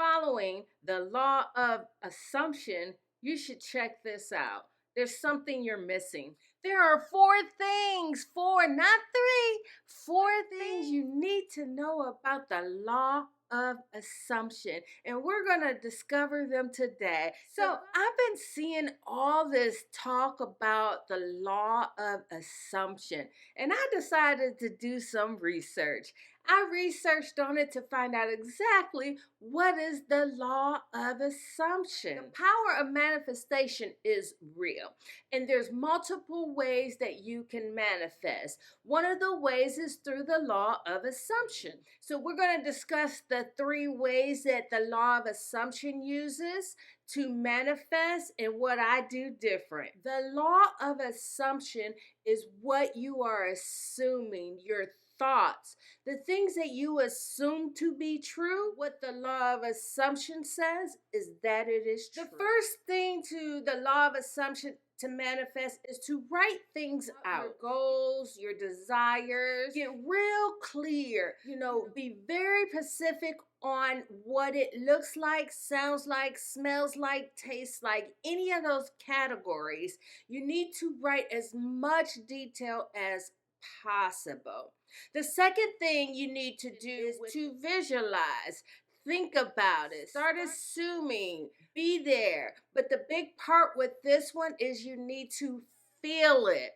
following the law of assumption, you should check this out. There's something you're missing. There are four, not three, four things you need to know about the law of assumption. And we're going to discover them today. So I've been seeing all this talk about the law of assumption, and I decided to do some research. I researched on it to find out exactly what is the law of assumption. The power of manifestation is real, and there's multiple ways that you can manifest. One of the ways is through the law of assumption. So we're going to discuss the three ways that the law of assumption uses to manifest and what I do different. The law of assumption is what you are assuming, your thoughts, the things that you assume to be true. What the law of assumption says is that it is true. The first thing to the law of assumption to manifest is to write things out. Your goals, your desires, get real clear, be very specific on what it looks like, sounds like, smells like, tastes like, any of those categories. You need to write as much detail as possible. The second thing you need to do is to visualize. Think about it. Start assuming. Be there. But the big part with this one is you need to feel it.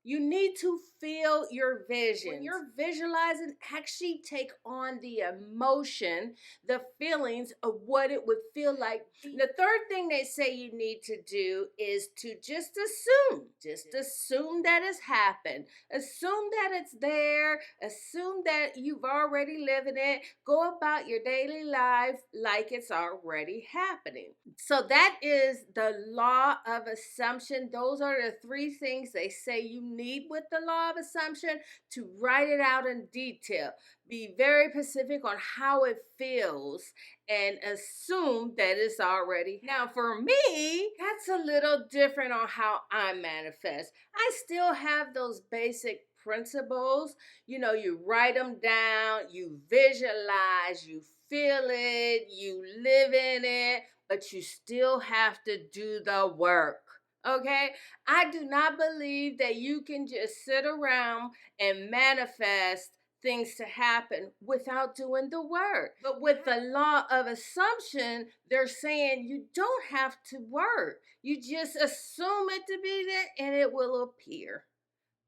You need to feel your vision. When you're visualizing, actually take on the emotion, the feelings of what it would feel like. The third thing they say you need to do is to just assume. Just assume that it's happened. Assume that it's there. Assume that you've already lived in it. Go about your daily life like it's already happening. So that is the law of assumption. Those are the three things they say you need with the law of assumption to write it out in detail. Be very specific on how it feels and assume that it's already. Now, for me, that's a little different on how I manifest. I still have those basic principles. You write them down, you visualize, you feel it, you live in it, but you still have to do the work. Okay? I do not believe that you can just sit around and manifest things to happen without doing the work. But with the law of assumption, they're saying you don't have to work. You just assume it to be there and it will appear.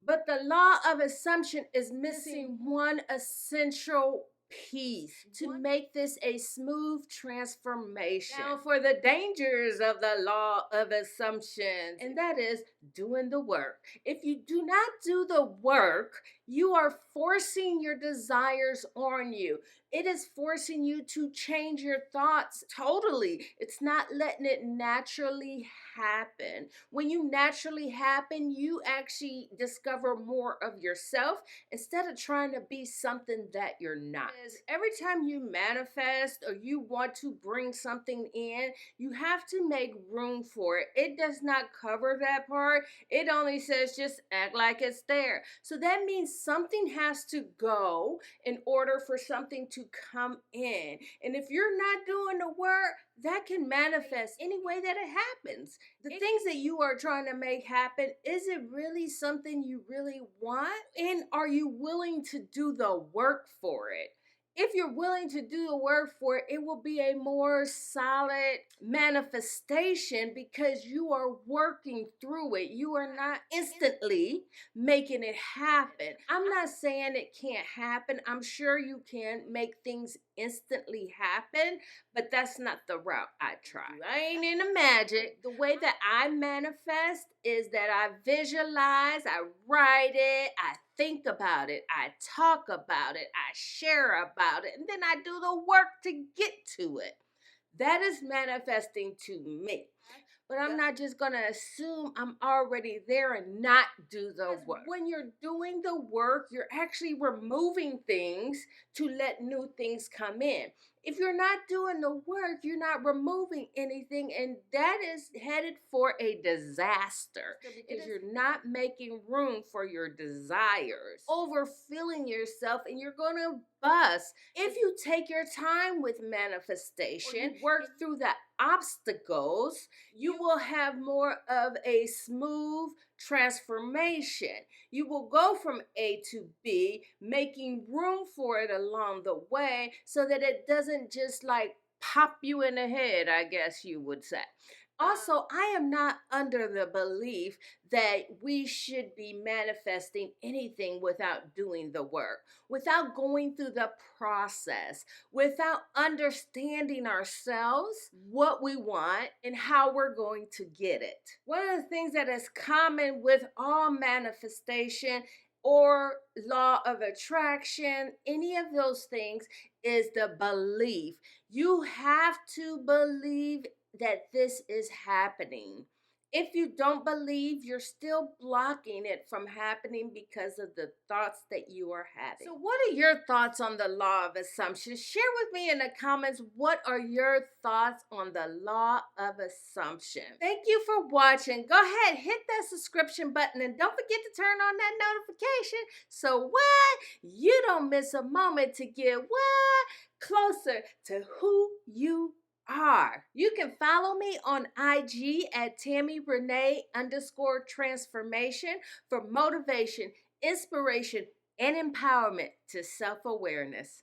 But the law of assumption is missing one essential piece to make this a smooth transformation. Now, for the dangers of the law of assumptions, and that is doing the work. If you do not do the work, you are forcing your desires on you. It is forcing you to change your thoughts totally. It's not letting it naturally happen. When you naturally happen, you actually discover more of yourself instead of trying to be something that you're not. Because every time you manifest or you want to bring something in, you have to make room for it. It does not cover that part. It only says just act like it's there. So that means something has to go in order for something to come in. And if you're not doing the work, that can manifest any way that it happens. The things that you are trying to make happen, is it really something you really want? And are you willing to do the work for it? If you're willing to do the work for it, it will be a more solid manifestation because you are working through it. You are not instantly making it happen. I'm not saying it can't happen. I'm sure you can make things instantly happen, but that's not the route I try. I ain't into magic. The way that I manifest is that I visualize, I write it, I think about it, I talk about it, I share about it, and then I do the work to get to it. That is manifesting to me. But I'm not just going to assume I'm already there and not do the work. When you're doing the work, you're actually removing things to let new things come in. If you're not doing the work, you're not removing anything, and that is headed for a disaster because you're not making room for your desires, overfilling yourself, and you're going to bus. If you take your time with manifestation, or you work through the obstacles, you will have more of a smooth transformation. You will go from A to B, making room for it along the way so that it doesn't just like pop you in the head, I guess you would say. Also, I am not under the belief that we should be manifesting anything without doing the work, without going through the process, without understanding ourselves, what we want, and how we're going to get it. One of the things that is common with all manifestation or law of attraction, any of those things, is the belief. You have to believe that this is happening. If you don't believe, you're still blocking it from happening because of the thoughts that you are having. So, what are your thoughts on the law of assumption? Share with me in the comments, what are your thoughts on the law of assumption? Thank you for watching. Go ahead, hit that subscription button and don't forget to turn on that notification so what? You don't miss a moment to get what? Closer to who you are. You can follow me on IG at TammyRenee_transformation for motivation, inspiration, and empowerment to self-awareness.